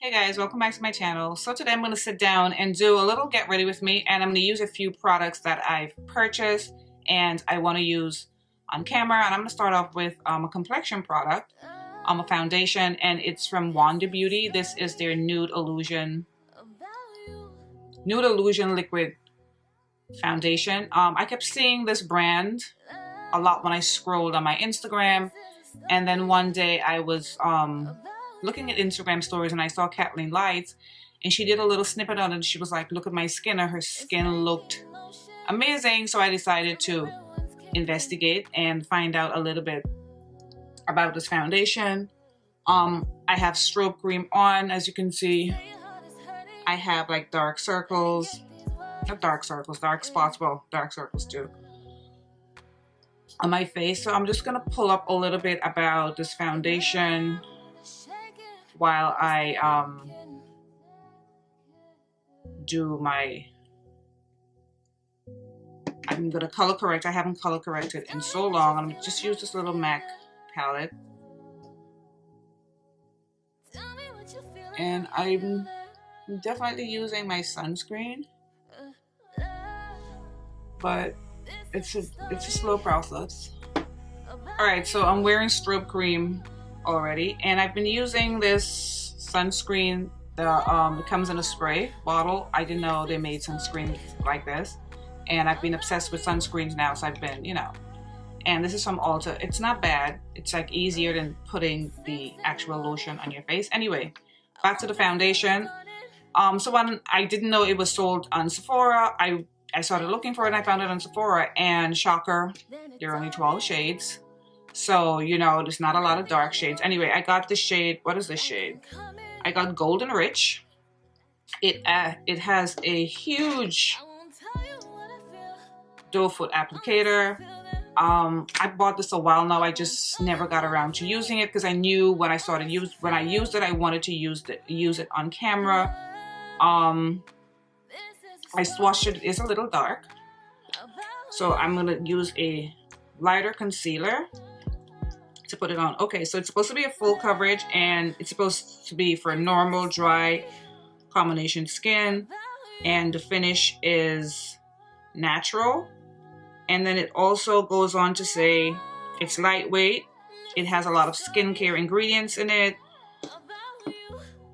Hey guys, welcome back to my channel. So today I'm going to sit down and do a little get ready with me, and I'm going to use a few products that I've purchased and I want to use on camera. And I'm going to start off with a complexion product, a foundation, and it's from Wonder Beauty. This is their Nude Illusion liquid foundation. I kept seeing this brand a lot when I scrolled on my Instagram, and then one day I was looking at Instagram stories and I saw Kathleen Lite, and she did a little snippet on it, and she was like, look at my skin, and her skin looked amazing. So I decided to investigate and find out a little bit about this foundation. I have strobe cream on, as you can see. I have like dark circles, not dark circles, dark spots, well, dark circles too, on my face. So I'm just gonna pull up a little bit about this foundation while I I'm gonna color correct. I haven't color corrected in so long. I'm gonna just use this little MAC palette, and I'm definitely using my sunscreen, but it's a slow process. All right, so I'm wearing strobe cream already, and I've been using this sunscreen. It comes in a spray bottle. I didn't know they made sunscreen like this, and I've been obsessed with sunscreens now, so I've been, and this is from Ulta. It's not bad. It's like easier than putting the actual lotion on your face. Anyway, back to the foundation. So when I didn't know it was sold on Sephora, I started looking for it, and I found it on Sephora, and shocker, there are only 12 shades. So, there's not a lot of dark shades. Anyway, I got the shade, what is this shade? I got Golden Rich. It has a huge doe foot applicator. I bought this a while now. I just never got around to using it because I knew when I used it, I wanted to use it on camera. I swatched it. It's a little dark. So I'm going to use a lighter concealer to put it on. Okay, so it's supposed to be a full coverage, and it's supposed to be for normal, dry, combination skin, and the finish is natural. And then it also goes on to say it's lightweight, it has a lot of skincare ingredients in it,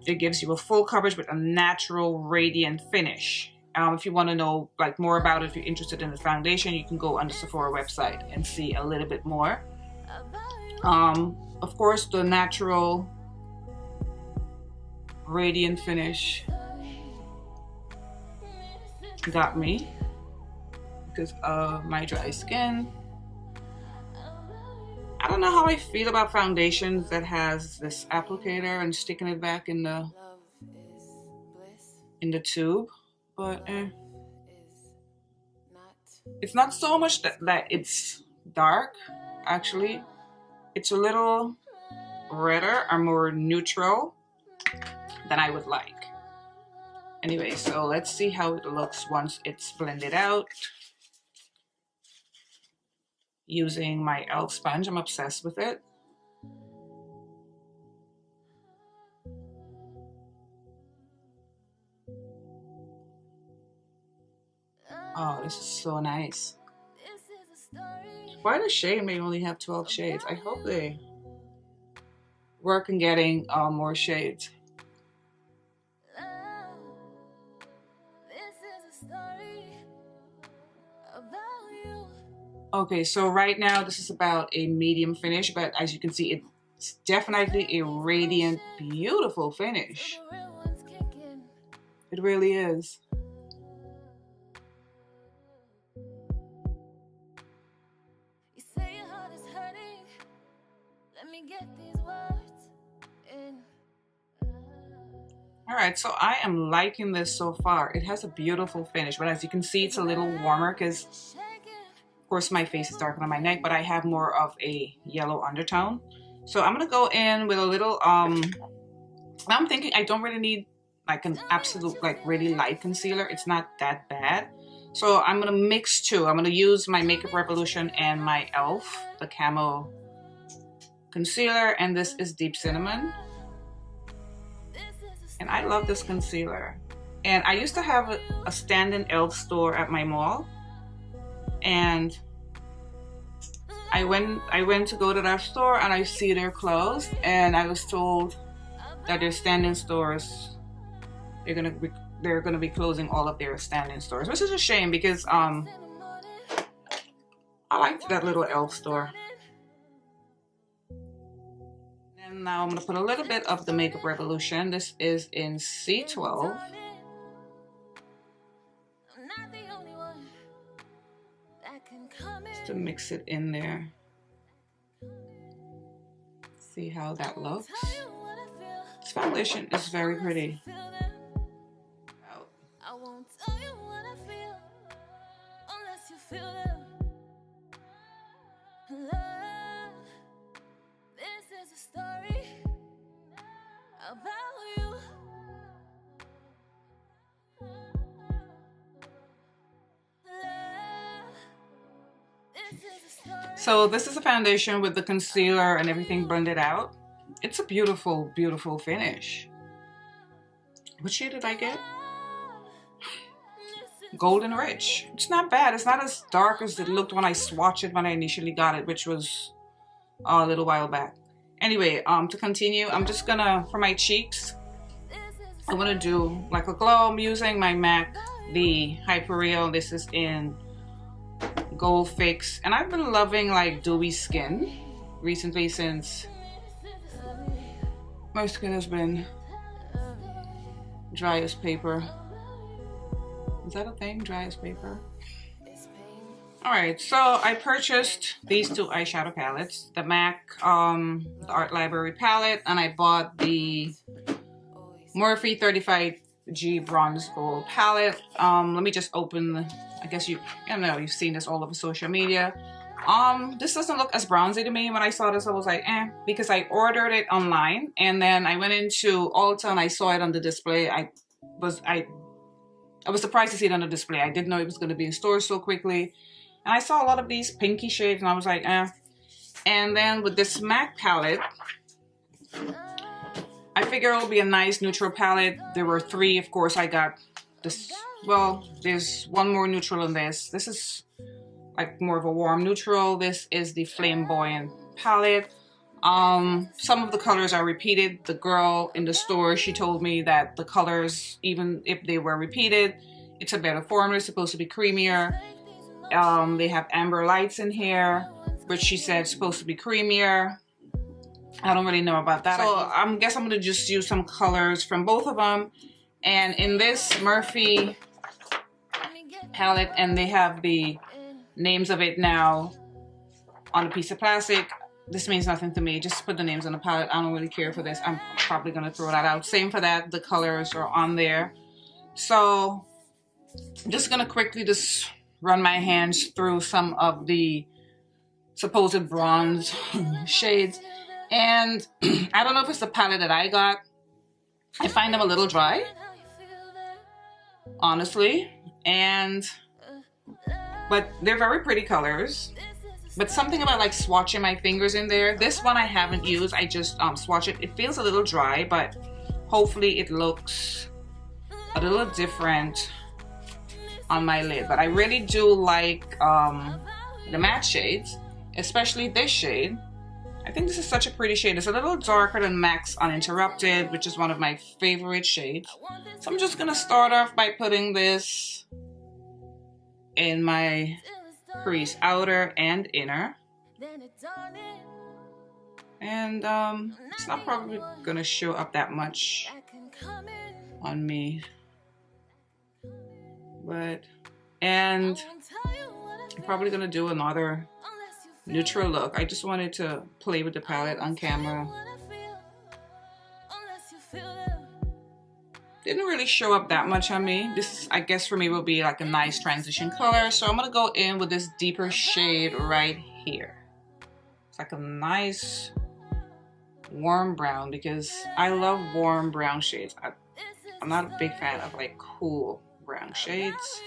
it gives you a full coverage with a natural, radiant finish. If you want to know more about it, if you're interested in the foundation, you can go on the Sephora website and see a little bit more. Of course, the natural radiant finish got me because of my dry skin. I don't know how I feel about foundations that has this applicator and sticking it back in the tube, but it's not so much that it's dark. Actually, it's a little redder or more neutral than I would like. Anyway, so let's see how it looks once it's blended out. Using my e.l.f. sponge, I'm obsessed with it. Oh, this is so nice. Why does Shade may only have 12 shades? I hope they work in getting more shades. Okay, so right now this is about a medium finish, but as you can see, it's definitely a radiant, beautiful finish. It really is. Alright, so I am liking this so far. It has a beautiful finish, but as you can see, it's a little warmer because, of course, my face is darker than my neck, but I have more of a yellow undertone. So I'm going to go in with a little, I'm thinking I don't really need an absolute, really light concealer. It's not that bad. So I'm going to mix two. I'm going to use my Makeup Revolution and my e.l.f., the Camo concealer, and this is Deep Cinnamon. And I love this concealer. And I used to have a stand-in e.l.f. store at my mall. And I went to go to that store and I see they're closed. And I was told that their stand-in stores, they're gonna be closing all of their stand-in stores, which is a shame because I liked that little e.l.f. store. And now I'm gonna put a little bit of the Makeup Revolution. This is in C12. Just to mix it in there. See how that looks. This foundation is very pretty. So this is a foundation with the concealer and everything blended out. It's a beautiful, beautiful finish. What shade did I get? Golden Rich. It's not bad. It's not as dark as it looked when I swatched it when I initially got it, which was a little while back. Anyway, to continue, I'm just gonna, for my cheeks, I'm gonna do like a glow. I'm using my MAC, the Hyper-Real. This is in Gold Fix, and I've been loving like dewy skin recently since my skin has been dry as paper. Is that a thing? Dry as paper? Alright, so I purchased these two eyeshadow palettes, the MAC the Art Library palette, and I bought the Morphe 35G Bronze Gold palette. Let me just open, I guess you know, you've seen this all over social media. This doesn't look as bronzy to me. When I saw this, I was like, eh, because I ordered it online, and then I went into Ulta and I saw it on the display. I was surprised to see it on the display. I didn't know it was going to be in stores so quickly. And I saw a lot of these pinky shades and I was like, eh. And then with this MAC palette, I figured it would be a nice neutral palette. There were three, of course. I got this, well, there's one more neutral in this. This is like more of a warm neutral. This is the Flameboyant palette. Some of the colors are repeated. The girl in the store, she told me that the colors, even if they were repeated, it's a better formula. It's supposed to be creamier. They have amber lights in here, which she said supposed to be creamier. I don't really know about that. So I guess I'm gonna just use some colors from both of them. And in this Morphe palette, and they have the names of it now on a piece of plastic. This means nothing to me. Just put the names on the palette. I don't really care for this. I'm probably gonna throw that out. Same for that. The colors are on there. So I'm just gonna quickly just run my hands through some of the supposed bronze shades. And I don't know if it's the palette that I got. I find them a little dry, honestly. But they're very pretty colors. But something about like swatching my fingers in there. This one I haven't used. I just swatch it. It feels a little dry, but hopefully it looks a little different on my lid. But I really do like the matte shades, especially this shade. I think this is such a pretty shade. It's a little darker than MAC's Uninterrupted, which is one of my favorite shades. So I'm just gonna start off by putting this in my crease, outer and inner. And it's not probably gonna show up that much on me. And I'm probably gonna do another neutral look. I just wanted to play with the palette on camera. Didn't really show up that much on me. This, I guess for me, will be like a nice transition color. So I'm gonna go in with this deeper shade right here. It's like a nice warm brown, because I love warm brown shades. I'm not a big fan of like cool brown shades.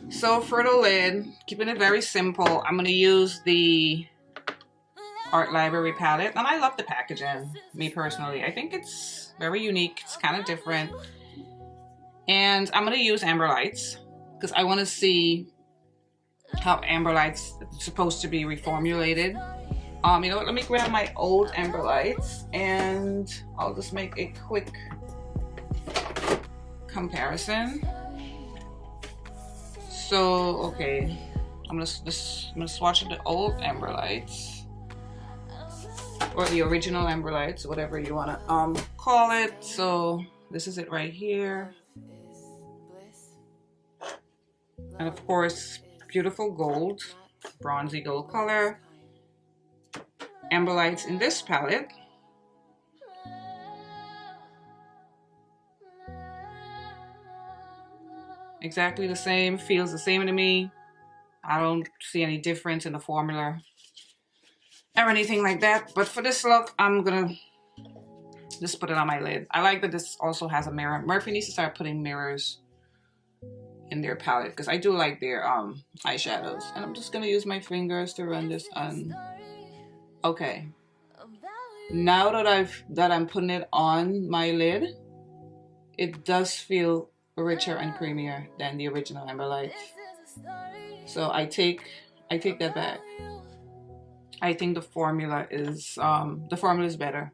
So for the lid, keeping it very simple, I'm gonna use the Art Library palette, and I love the packaging, me personally. I think it's Very unique. It's kind of different. And I'm going to use Amber Lights because I want to see how Amber Lights is supposed to be reformulated. You know what? Let me grab my old Amber Lights and I'll just make a quick comparison. So, okay, I'm gonna swatch the old Amber Lights, or the original Amber Lights, whatever you wanna call it. So this is it right here, and of course, beautiful gold, bronzy gold color. Amber Lights in this palette. Exactly the same, feels the same to me. I don't see any difference in the formula or anything like that. But for this look, I'm gonna just put it on my lid. I like that this also has a mirror. Morphe needs to start putting mirrors in their palette because I do like their eyeshadows. And I'm just gonna use my fingers to run this on. Okay. Now that I'm putting it on my lid, it does feel richer and creamier than the original Amber Lights. So I take that back. I think the formula is better.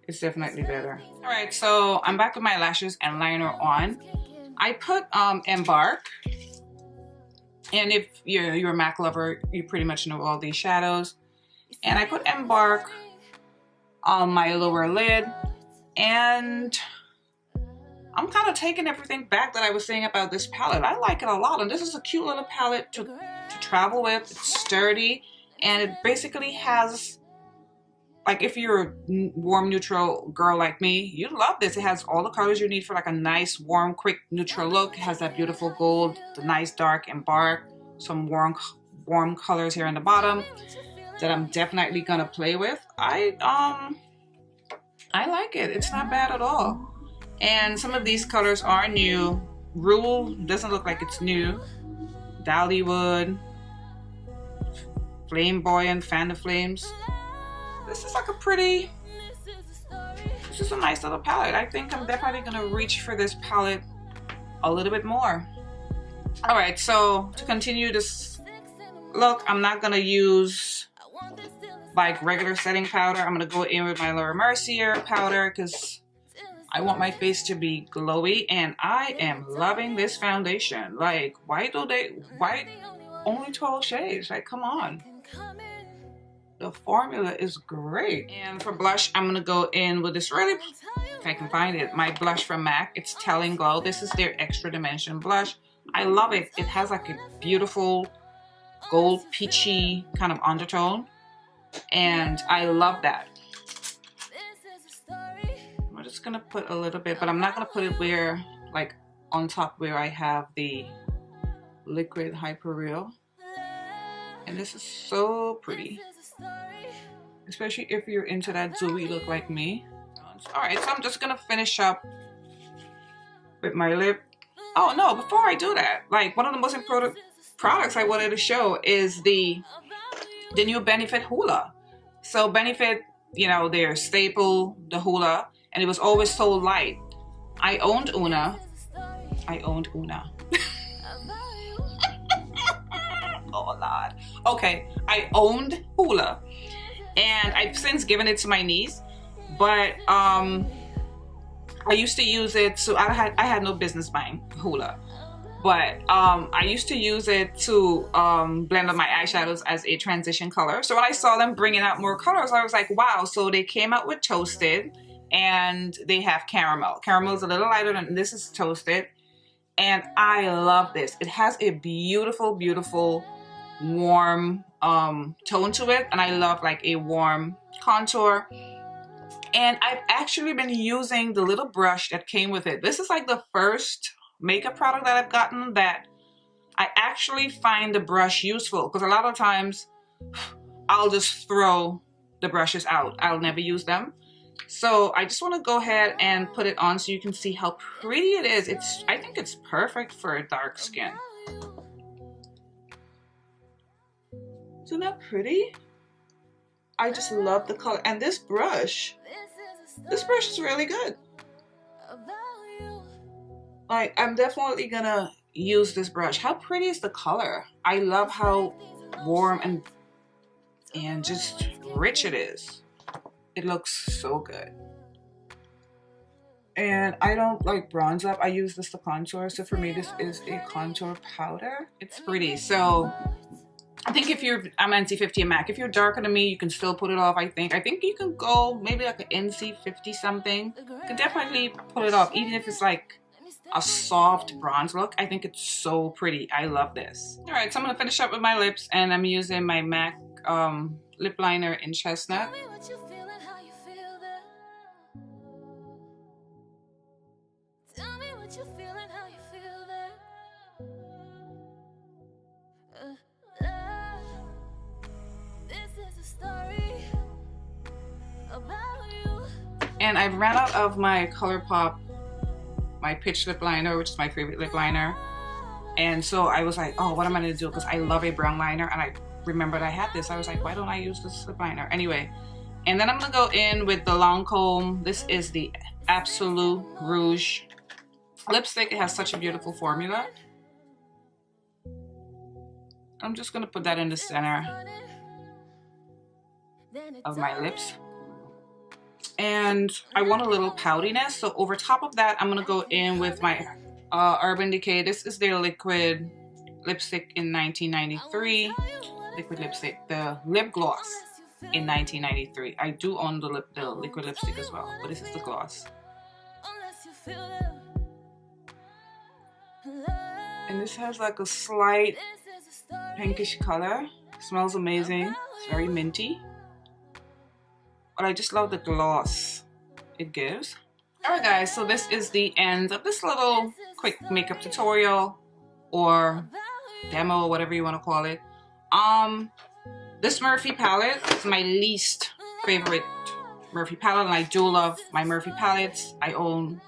It's definitely better. All right, so I'm back with my lashes and liner on. I put Embark, and if you're a MAC lover, you pretty much know all these shadows. And I put Embark on my lower lid, and I'm kind of taking everything back that I was saying about this palette. I like it a lot, and this is a cute little palette to travel with. It's sturdy, and it basically has, like, if you're a warm neutral girl like me, you'd love this. It has all the colors you need for like a nice warm quick neutral look. It has that beautiful gold, the nice dark Embark, some warm colors here on the bottom that I'm definitely gonna play with. I like it. It's not bad at all. And some of these colors are new. Rouge doesn't look like it's new. Dollywood, Flameboyant, Fan the Flames. This is like a pretty, this is a nice little palette. I think I'm definitely gonna reach for this palette a little bit more. All right, so to continue this look, I'm not gonna use like regular setting powder. I'm gonna go in with my Laura Mercier powder because I want my face to be glowy, and I am loving this foundation. Like, why only 12 shades? Like, come on. The formula is great. And for blush, I'm gonna go in with this really, if I can find it, my blush from MAC. It's Telling Glow. This is their Extra Dimension blush. I love it. It has like a beautiful gold peachy kind of undertone, and I love that. I'm just gonna put a little bit, but I'm not gonna put it where, like, on top where I have the liquid Hyper Real. And this is so pretty, especially if you're into that dewy look like me. All right, so I'm just gonna finish up with my lip. Oh no, before I do that, like, one of the most important products I wanted to show is the new Benefit Hoola. So Benefit, you know, their staple, the Hoola, and it was always so light. I owned Una. Oh Lord. Okay, I owned Hoola, and I've since given it to my niece, but I used to use it to, I had no business buying Hoola, but I used to use it to blend up my eyeshadows as a transition color. So when I saw them bringing out more colors, I was like, wow. So they came out with Toasted, and they have Caramel. Caramel is a little lighter than this is Toasted, and I love this. It has a beautiful, beautiful warm tone to it, and I love like a warm contour. And I've actually been using the little brush that came with it. This is like the first makeup product that I've gotten that I actually find the brush useful, because a lot of times I'll just throw the brushes out. I'll never use them. So I just want to go ahead and put it on so you can see how pretty it is. I think it's perfect for a dark skin. Isn't that pretty? I just love the color. And this brush This brush is really good. Like, I'm definitely gonna use this brush. How pretty is the color? I love how warm and just rich it is. It looks so good. And I don't like bronze up. I use this to contour. So for me, this is a contour powder. It's pretty. So I think if you're, I'm NC50 MAC. If you're darker than me, you can still put it off, I think. I think you can go maybe like an NC50 something. You can definitely pull it off, even if it's like a soft bronze look. I think it's so pretty. I love this. All right, so I'm gonna finish up with my lips, and I'm using my MAC lip liner in Chestnut. And I ran out of my ColourPop, my Pitch lip liner, which is my favorite lip liner. And so I was like, oh, what am I gonna do? Because I love a brown liner, and I remembered I had this. I was like, why don't I use this lip liner? Anyway, and then I'm gonna go in with the Lancome. This is the Absolute Rouge lipstick. It has such a beautiful formula. I'm just gonna put that in the center of my lips. And I want a little poutiness, so over top of that, I'm gonna go in with my Urban Decay. This is their liquid lipstick in 1993. Liquid lipstick, the lip gloss in 1993. I do own the liquid lipstick as well, but this is the gloss. And this has like a slight pinkish color. Smells amazing. It's very minty. But I just love the gloss it gives. Alright guys, so this is the end of this little quick makeup tutorial or demo, or whatever you want to call it. This Morphe palette is my least favorite Morphe palette, and I do love my Morphe palettes. I own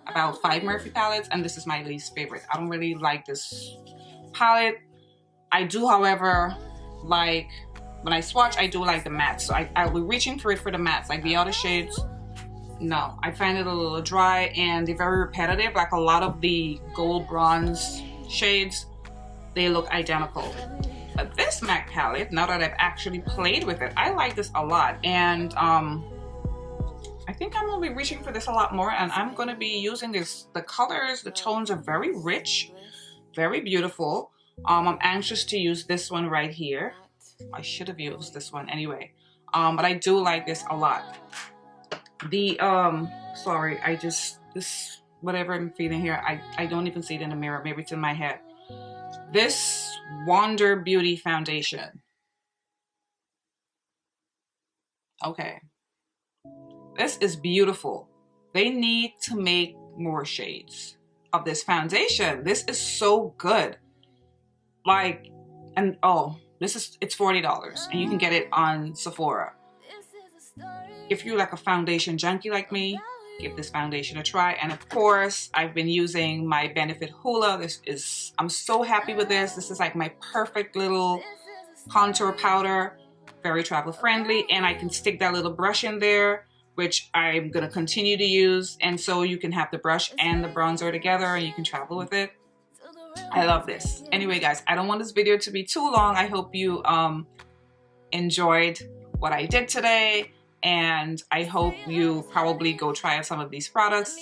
about 5 Morphe palettes, and this is my least favorite. I don't really like this palette. I do, however, like, when I swatch, I do like the mattes. So I'll be reaching for it for the mattes. Like the other shades, no. I find it a little dry, and they're very repetitive. Like a lot of the gold bronze shades, they look identical. But this MAC palette, now that I've actually played with it, I like this a lot. And I think I'm gonna be reaching for this a lot more, and I'm gonna be using this. The colors, the tones are very rich, very beautiful. I'm anxious to use this one right here. I should have used this one anyway, but I do like this a lot. The sorry, this whatever I'm feeling here, I don't even see it in the mirror. Maybe it's in my head. This Wonder Beauty foundation. Okay, this is beautiful. They need to make more shades of this foundation. This is so good. Like, and oh, it's $40, and you can get it on Sephora. If you're like a foundation junkie like me, give this foundation a try. And of course, I've been using my Benefit Hoola. I'm so happy with this. This is like my perfect little contour powder, very travel friendly, and I can stick that little brush in there, which I'm gonna continue to use. And so you can have the brush and the bronzer together, and you can travel with it. I love this. Anyway, guys, I don't want this video to be too long. I hope you enjoyed what I did today, and I hope you probably go try out some of these products.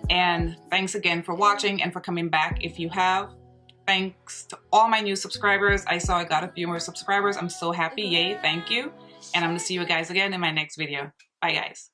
And thanks again for watching and for coming back if you have. Thanks to all my new subscribers. I saw I got a few more subscribers. I'm so happy. Yay, thank you. And I'm gonna see you guys again in my next video. Bye, guys.